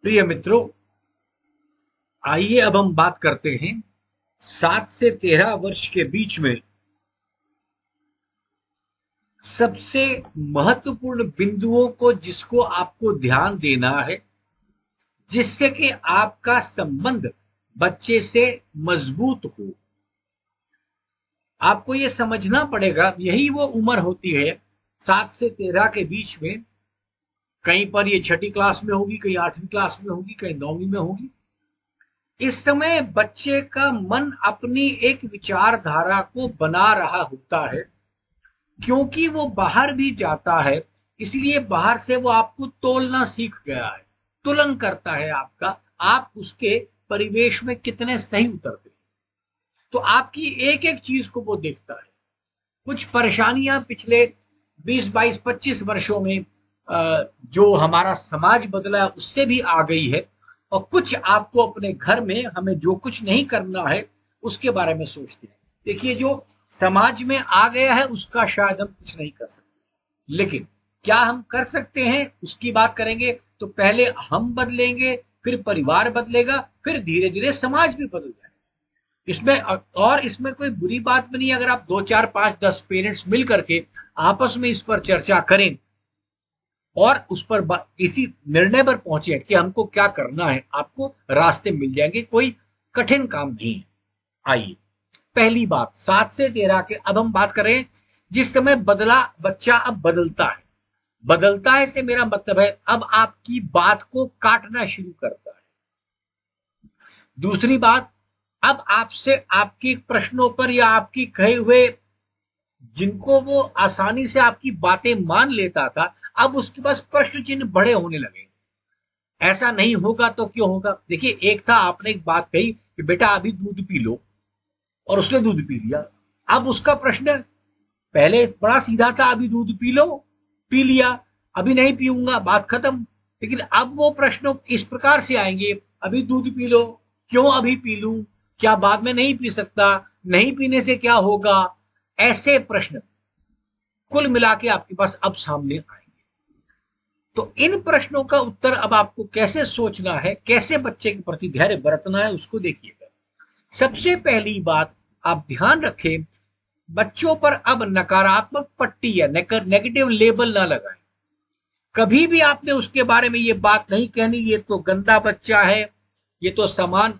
प्रिय मित्रों, आइए अब हम बात करते हैं 7 से 13 वर्ष के बीच में सबसे महत्वपूर्ण बिंदुओं को जिसको आपको ध्यान देना है, जिससे कि आपका संबंध बच्चे से मजबूत हो। आपको ये समझना पड़ेगा, यही वो उम्र होती है 7 से 13 के बीच में। कहीं पर ये 6ठी क्लास में होगी, कहीं 8वीं क्लास में होगी, कहीं 9वीं में होगी। इस समय बच्चे का मन अपनी एक विचारधारा को बना रहा होता है, क्योंकि वो बाहर भी जाता है, इसलिए बाहर से वो आपको तोलना सीख गया है, तुलन करता है आपका, आप उसके परिवेश में कितने सही उतरते हैं। तो आपकी एक एक चीज को वो देखता है। कुछ परेशानियां पिछले 20, 22, 25 वर्षों में जो हमारा समाज बदला उससे भी आ गई है, और कुछ आपको अपने घर में हमें जो कुछ नहीं करना है उसके बारे में सोचते हैं। देखिए, जो समाज में आ गया है उसका शायद हम कुछ नहीं कर सकते, लेकिन क्या हम कर सकते हैं उसकी बात करेंगे। तो पहले हम बदलेंगे, फिर परिवार बदलेगा, फिर धीरे धीरे समाज भी बदल जाएगा। इसमें कोई बुरी बात भी नहीं अगर आप 2, 4, 5, 10 पेरेंट्स मिल करके आपस में इस पर चर्चा करें और उस पर इसी निर्णय पर पहुंचे कि हमको क्या करना है। आपको रास्ते मिल जाएंगे, कोई कठिन काम नहीं है। आइए, पहली बात 7 से 13 के अब हम बात करें। जिस समय बदला बच्चा अब बदलता है, बदलता है से मेरा मतलब है अब आपकी बात को काटना शुरू करता है। दूसरी बात, अब आपसे आपके प्रश्नों पर या आपकी कहे हुए, जिनको वो आसानी से आपकी बातें मान लेता था, अब उसके पास प्रश्न चिन्ह बड़े होने लगे। ऐसा नहीं होगा तो क्यों होगा। देखिए, एक था आपने एक बात कही कि बेटा अभी दूध पी लो, और उसने दूध पी लिया। अब उसका प्रश्न पहले बड़ा सीधा था, अभी दूध पी लो, पी लिया, अभी नहीं पीऊंगा, बात खत्म। लेकिन अब वो प्रश्न इस प्रकार से आएंगे, अभी दूध पी लो, क्यों अभी पी लूं, क्या बाद में नहीं पी सकता, नहीं पीने से क्या होगा। ऐसे प्रश्न कुल मिला के आपके पास अब सामने आएंगे। तो इन प्रश्नों का उत्तर अब आपको कैसे सोचना है, कैसे बच्चे के प्रति धैर्य बरतना है, उसको देखिएगा। सबसे पहली बात आप ध्यान रखें, बच्चों पर अब नकारात्मक पट्टी या नेगेटिव लेबल ना लगाएं। कभी भी आपने उसके बारे में ये बात नहीं कहनी ये तो गंदा बच्चा है, ये तो सामान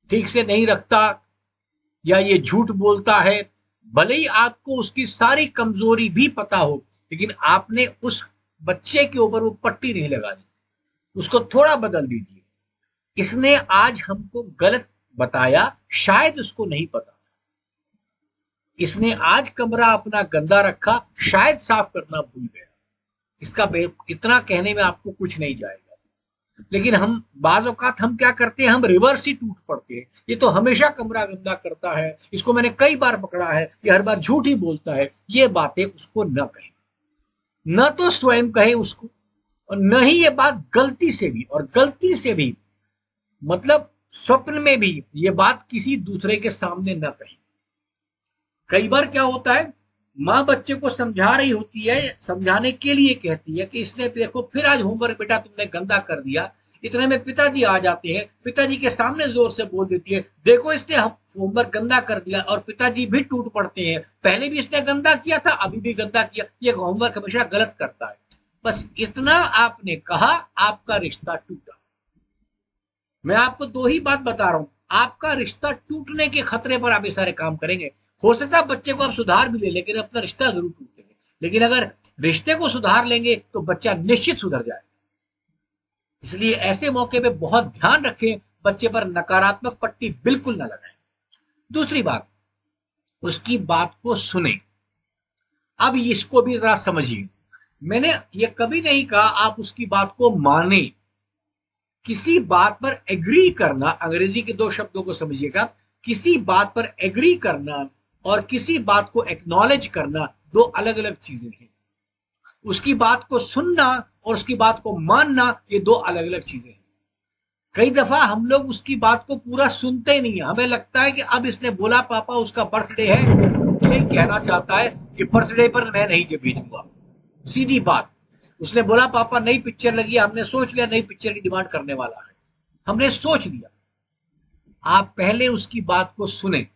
ठीक से नहीं रखता, या ये झूठ बोलता है। भले ही आपको उसकी सारी कमजोरी भी पता हो, लेकिन आपने उस बच्चे के ऊपर वो पट्टी नहीं लगानी, उसको थोड़ा बदल दीजिए। इसने आज हमको गलत बताया, शायद उसको नहीं पता। इसने आज कमरा अपना गंदा रखा, शायद साफ करना भूल गया। इसका इतना कहने में आपको कुछ नहीं जाएगा। लेकिन हम बाज औकात हम क्या करते हैं, हम रिवर्स ही टूट पड़ते हैं। ये तो हमेशा कमरा गंदा करता है, इसको मैंने कई बार पकड़ा है, ये हर बार झूठ ही बोलता है। ये बातें उसको न कहें, न तो स्वयं कहें उसको, और न ही ये बात गलती से भी, और गलती से भी मतलब स्वप्न में भी ये बात किसी दूसरे के सामने न कहें। कई बार क्या होता है, माँ बच्चे को समझा रही होती है, समझाने के लिए कहती है कि इसने देखो फिर आज होमवर्क बेटा तुमने गंदा कर दिया। इतने में पिताजी आ जाते हैं, पिताजी के सामने जोर से बोल देती है, देखो इसने होमवर्क गंदा कर दिया, और पिताजी भी टूट पड़ते हैं, पहले भी इसने गंदा किया था, अभी भी गंदा किया, ये होमवर्क हमेशा गलत करता है। बस इतना आपने कहा, आपका रिश्ता टूटा। मैं आपको दो ही बात बता रहा हूं, आपका रिश्ता टूटने के खतरे पर आप ये सारे काम करेंगे। हो सकता है बच्चे को आप सुधार भी ले, लेकिन अपना रिश्ता जरूर टूटेंगे। लेकिन अगर रिश्ते को सुधार लेंगे तो बच्चा निश्चित सुधर जाएगा। इसलिए ऐसे मौके पे बहुत ध्यान रखें, बच्चे पर नकारात्मक पट्टी बिल्कुल ना लगाएं। दूसरी बात, उसकी बात को सुने। अब इसको भी जरा समझिए, मैंने ये कभी नहीं कहा आप उसकी बात को माने। किसी बात पर एग्री करना, अंग्रेजी के दो शब्दों को समझिएगा, किसी बात पर एग्री करना और किसी बात को एक्नॉलेज करना दो अलग अलग चीजें हैं। उसकी बात को सुनना और उसकी बात को मानना, ये दो अलग अलग चीजें हैं। कई दफा हम लोग उसकी बात को पूरा सुनते ही नहीं है, हमें लगता है कि अब इसने बोला पापा उसका बर्थडे है, यही कहना चाहता है कि बर्थडे पर मैं नहीं भेजूंगा, सीधी बात। उसने बोला पापा नई पिक्चर लगी, हमने सोच लिया नई पिक्चर की डिमांड करने वाला है, हमने सोच लिया। आप पहले उसकी बात को सुने।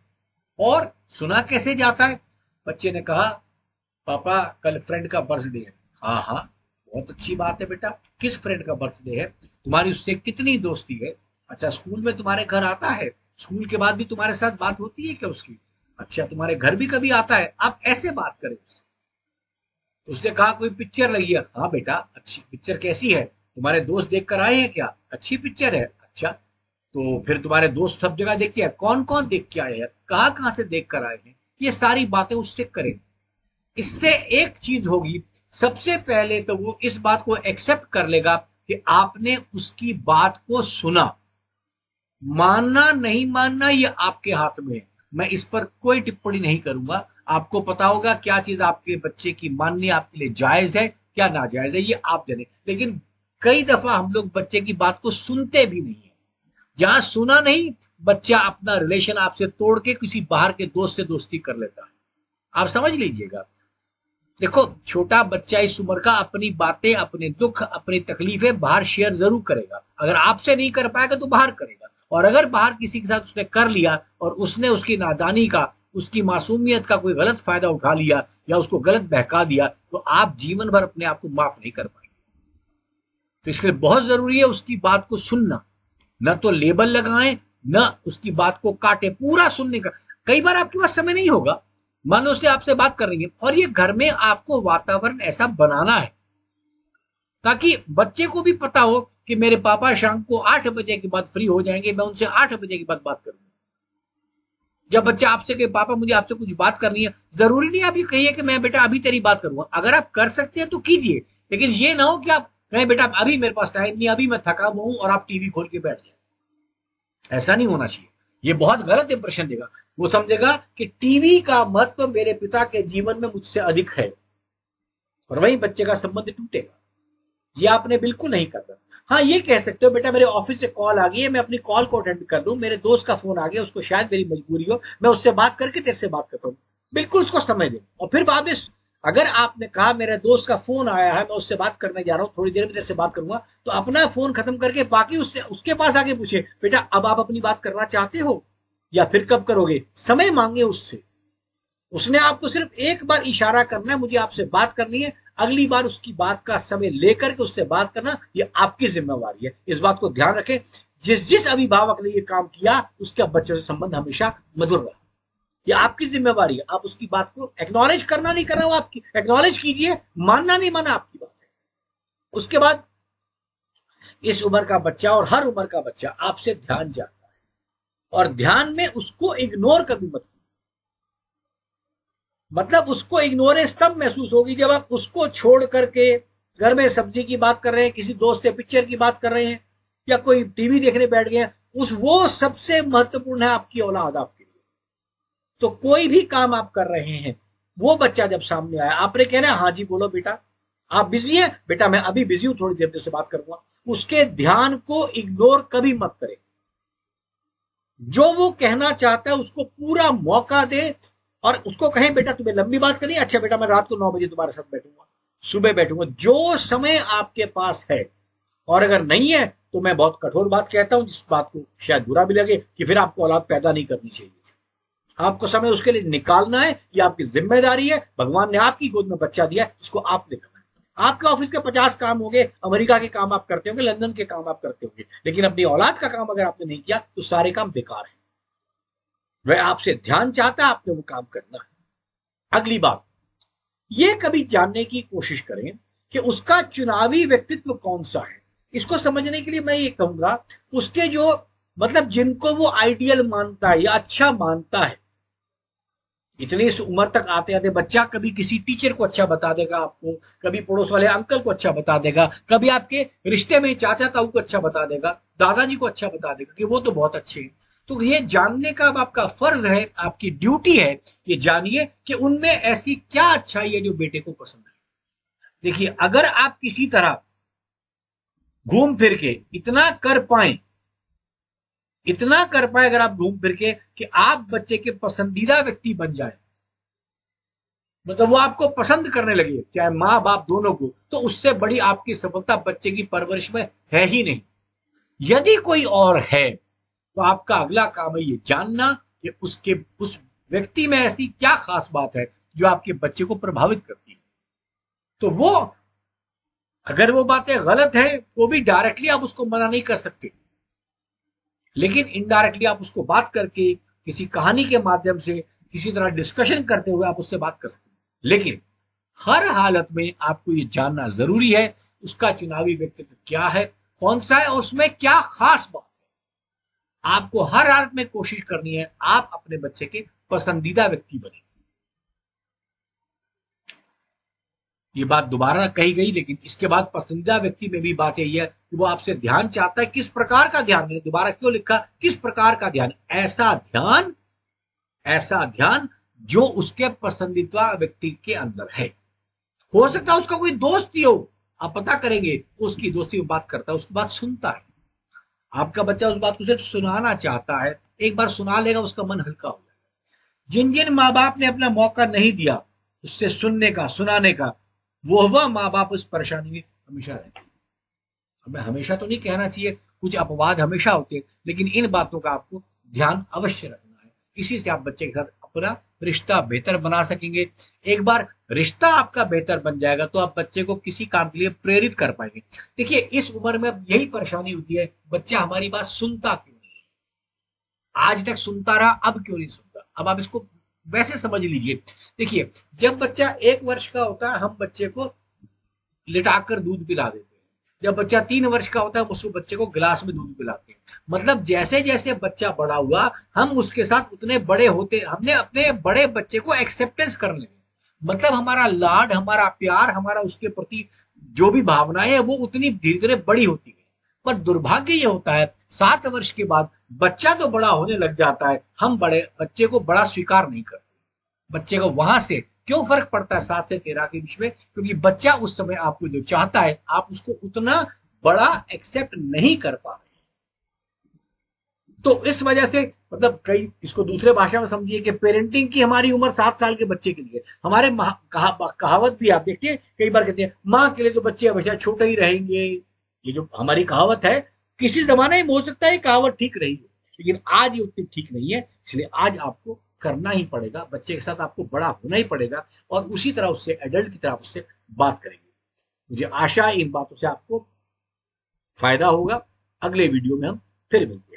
और सुना कैसे जाता है? बच्चे ने कहा पापा कल फ्रेंड का बर्थडे है। हाँ हाँ, बहुत अच्छी बात है बेटा, किस फ्रेंड का बर्थडे है? तुम्हारी उससे कितनी दोस्ती है? अच्छा, स्कूल में तुम्हारे घर आता है? स्कूल के बाद भी तुम्हारे साथ बात होती है क्या उसकी? अच्छा, तुम्हारे घर भी कभी आता है? आप ऐसे बात करें उससे। उसने कहा कोई पिक्चर लगी है। हाँ बेटा, अच्छी पिक्चर, कैसी है? तुम्हारे दोस्त देख कर आए हैं क्या? अच्छी पिक्चर है। अच्छा, तो फिर तुम्हारे दोस्त सब जगह देख के आए? कौन कौन देख के आए हैं? कहाँ कहाँ से देख कर आए हैं? ये सारी बातें उससे करें। इससे एक चीज होगी, सबसे पहले तो वो इस बात को एक्सेप्ट कर लेगा कि आपने उसकी बात को सुना। मानना नहीं मानना ये आपके हाथ में है, मैं इस पर कोई टिप्पणी नहीं करूंगा। आपको पता होगा क्या चीज आपके बच्चे की माननी आपके लिए जायज है, क्या नाजायज है, ये आप जाने। लेकिन कई दफा हम लोग बच्चे की बात को सुनते भी नहीं है। जहां सुना नहीं, बच्चा अपना रिलेशन आपसे तोड़ के किसी बाहर के दोस्त से दोस्ती कर लेता है। आप समझ लीजिएगा। देखो, छोटा बच्चा इस उम्र का अपनी बातें, अपने दुख, अपनी तकलीफें बाहर शेयर जरूर करेगा। अगर आपसे नहीं कर पाएगा तो बाहर करेगा, और अगर बाहर किसी के साथ उसने कर लिया और उसने उसकी नादानी का, उसकी मासूमियत का कोई गलत फायदा उठा लिया या उसको गलत बहका दिया, तो आप जीवन भर अपने आप को माफ नहीं कर पाएंगे। तो इसलिए बहुत जरूरी है उसकी बात को सुनना, न तो लेबल लगाएं, न उसकी बात को काटे, पूरा सुनने का। कई बार आपके पास समय नहीं होगा, मान लो उसने आपसे बात कर रही है, और ये घर में आपको वातावरण ऐसा बनाना है ताकि बच्चे को भी पता हो कि मेरे पापा शाम को 8 बजे के बाद फ्री हो जाएंगे, मैं उनसे 8 बजे के बाद बात करूंगा। जब बच्चा आपसे कहे पापा मुझे आपसे कुछ बात करनी है, जरूरी नहीं आप ये कहिए कि मैं बेटा अभी तेरी बात करूंगा। अगर आप कर सकते हैं तो कीजिए, लेकिन ये ना हो कि आप कहें बेटा अभी मेरे पास टाइम नहीं, अभी मैं थका हुआ हूं, और आप टीवी खोल के बैठ जाए। ऐसा नहीं होना चाहिए, ये बहुत गलत इंप्रेशन देगा। वो समझेगा कि टीवी का महत्व मेरे पिता के जीवन में मुझसे अधिक है, और वहीं बच्चे का संबंध टूटेगा। ये आपने बिल्कुल नहीं करना। हाँ, ये कह सकते हो बेटा मेरे ऑफिस से कॉल आ गई है, मैं अपनी कॉल को अटेंड कर दूं, मेरे दोस्त का फोन आ गया, उसको शायद मेरी मजबूरी हो, मैं उससे बात करके तेरे से बात करता हूँ। बिल्कुल उसको समय दे। और फिर बाद में अगर आपने कहा मेरे दोस्त का फोन आया है, मैं उससे बात करने जा रहा हूँ, थोड़ी देर में तेरे से बात करूंगा, तो अपना फोन खत्म करके बाकी उससे उसके पास आके पूछे बेटा अब आप अपनी बात करना चाहते हो या फिर कब करोगे? समय मांगे उससे। उसने आपको सिर्फ एक बार इशारा करना है, मुझे आपसे बात करनी है, अगली बार उसकी बात का समय लेकर के उससे बात करना, ये आपकी जिम्मेवारी है। इस बात को ध्यान रखें। जिस जिस अभिभावक ने ये काम किया उसके बच्चों से संबंध हमेशा मधुर रहा। ये आपकी जिम्मेवारी है। आप उसकी बात को एक्नॉलेज करना नहीं करना, वो आपकी, एक्नॉलेज कीजिए, मानना नहीं माना आपकी बात है। उसके बाद इस उम्र का बच्चा और हर उम्र का बच्चा आपसे ध्यान चाहता है, और ध्यान में उसको इग्नोर कभी मत कीजिए। मतलब उसको इग्नोरेंस तब महसूस होगी जब आप उसको छोड़ करके घर में सब्जी की बात कर रहे हैं, किसी दोस्त से पिक्चर की बात कर रहे हैं, या कोई टीवी देखने बैठ गए। उस वो सबसे महत्वपूर्ण है आपकी औलाद आपके लिए। तो कोई भी काम आप कर रहे हैं, वो बच्चा जब सामने आया, आपने कहना हाँ जी बोलो बेटा, आप बिजी हैं? बेटा मैं अभी बिजी हूं, थोड़ी देर से बात करूंगा। उसके ध्यान को इग्नोर कभी मत करें। जो वो कहना चाहता है उसको पूरा मौका दे, और उसको कहें बेटा तुम्हें लंबी बात करनी है? अच्छा बेटा मैं रात को 9 बजे तुम्हारे साथ बैठूंगा, सुबह बैठूंगा, जो समय आपके पास है। और अगर नहीं है तो मैं बहुत कठोर बात कहता हूं, जिस बात को शायद बुरा भी लगे, कि फिर आपको औलाद पैदा नहीं करनी चाहिए। आपको समय उसके लिए निकालना है, ये आपकी जिम्मेदारी है। भगवान ने आपकी गोद में बच्चा दिया है, उसको आपने करना है। आपके ऑफिस के 50 काम हो गए, अमेरिका के काम आप करते होंगे, लंदन के काम आप करते होंगे, लेकिन अपनी औलाद का काम अगर आपने नहीं किया तो सारे काम बेकार है। वह आपसे ध्यान चाहता है, आपने वो काम करना है। अगली बात, ये कभी जानने की कोशिश करें कि उसका चुनावी व्यक्तित्व कौन सा है। इसको समझने के लिए मैं ये कहूंगा, उसके जो मतलब जिनको वो आइडियल मानता है या अच्छा मानता है। इतनी इस उम्र तक आते आते बच्चा कभी किसी टीचर को अच्छा बता देगा आपको, कभी पड़ोस वाले अंकल को अच्छा बता देगा, कभी आपके रिश्ते में चाचा ताऊ को अच्छा बता देगा, दादाजी को अच्छा बता देगा कि वो तो बहुत अच्छे हैं। तो ये जानने का अब आपका फर्ज है, आपकी ड्यूटी है, ये जानिए कि उनमें ऐसी क्या अच्छाई है जो बेटे को पसंद है। देखिए, अगर आप किसी तरह घूम फिर के इतना कर पाए, अगर आप घूम फिर के कि आप बच्चे के पसंदीदा व्यक्ति बन जाए, मतलब वो आपको पसंद करने लगे, चाहे माँ बाप दोनों को, तो उससे बड़ी आपकी सफलता बच्चे की परवरिश में है ही नहीं। यदि कोई और है तो आपका अगला काम है ये जानना कि उसके उस व्यक्ति में ऐसी क्या खास बात है जो आपके बच्चे को प्रभावित करती है। तो वो अगर वो बातें गलत है वो भी डायरेक्टली आप उसको मना नहीं कर सकते, लेकिन इनडायरेक्टली आप उसको बात करके, किसी कहानी के माध्यम से, किसी तरह डिस्कशन करते हुए आप उससे बात कर सकते हैं। लेकिन हर हालत में आपको ये जानना जरूरी है उसका चुनावी व्यक्तित्व क्या है, कौन सा है और उसमें क्या खास बात है। आपको हर हालत में कोशिश करनी है आप अपने बच्चे के पसंदीदा व्यक्ति बने। ये बात दोबारा कही गई, लेकिन इसके बाद पसंदीदा व्यक्ति में भी बात यही है कि वो आपसे ध्यान चाहता है। किस प्रकार का ध्यान, मैंने दोबारा क्यों लिखा, किस प्रकार का ध्यान? ऐसा ध्यान जो उसके पसंदीदा व्यक्ति के अंदर है। हो सकता है उसका कोई दोस्त ही हो, आप पता करेंगे उसकी दोस्ती में बात करता है, उसकी बात सुनता है। आपका बच्चा उस बात को सिर्फ सुनाना चाहता है, एक बार सुना लेगा उसका मन हल्का हो जाएगा। जिन जिन माँ बाप ने अपना मौका नहीं दिया उससे सुनने का, सुनाने का, वह माँ बाप उस परेशानी में हमेशा रहते हैं। हमें हमेशा तो नहीं कहना चाहिए, कुछ अपवाद हमेशा होते हैं, लेकिन इन बातों का आपको ध्यान अवश्य रखना है। इसी से आप बच्चे के साथ अपना रिश्ता बेहतर बना सकेंगे। एक बार रिश्ता आपका बेहतर बन जाएगा तो आप बच्चे को किसी काम के लिए प्रेरित कर पाएंगे। देखिए इस उम्र में अब यही परेशानी होती है, बच्चा हमारी बात सुनता क्यों नहीं है, आज तक सुनता रहा अब क्यों नहीं सुनता। अब आप इसको वैसे समझ लीजिए। देखिए जब बच्चा 1 वर्ष का होता है हम बच्चे को लिटाकर दूध पिला देते हैं, जब बच्चा 3 वर्ष का होता है हम उसको बच्चे को गिलास में दूध पिलाते हैं। मतलब जैसे जैसे बच्चा बड़ा हुआ हम उसके साथ उतने बड़े होते, हमने अपने बड़े बच्चे को एक्सेप्टेंस करने लगे। मतलब हमारा लाड, हमारा प्यार, हमारा उसके प्रति जो भी भावनाएं है वो उतनी धीरे धीरे बड़ी होती है। पर दुर्भाग्य ये होता है 7 वर्ष के बाद बच्चा तो बड़ा होने लग जाता है, हम बड़े बच्चे को बड़ा स्वीकार नहीं करते। बच्चे को वहां से क्यों फर्क पड़ता है 7 से 13 के बीच में? क्योंकि बच्चा उस समय आपको जो चाहता है आप उसको उतना बड़ा एक्सेप्ट नहीं कर पा रहे। तो इस वजह से मतलब कई, इसको दूसरे भाषा में समझिए कि पेरेंटिंग की हमारी उम्र 7 साल के बच्चे के लिए। हमारे कहावत भी आप देखिए कई बार कहते हैं माँ के लिए तो बच्चे हमेशा छोटे ही रहेंगे। ये जो हमारी कहावत है किसी जमाने में हो सकता है कहावत ठीक रही हो, लेकिन आज ये उतनी ठीक नहीं है। इसलिए आज आपको करना ही पड़ेगा, बच्चे के साथ आपको बड़ा होना ही पड़ेगा और उसी तरह उससे एडल्ट की तरह उससे बात करेंगे। मुझे आशा है इन बातों से आपको फायदा होगा। अगले वीडियो में हम फिर मिलते हैं।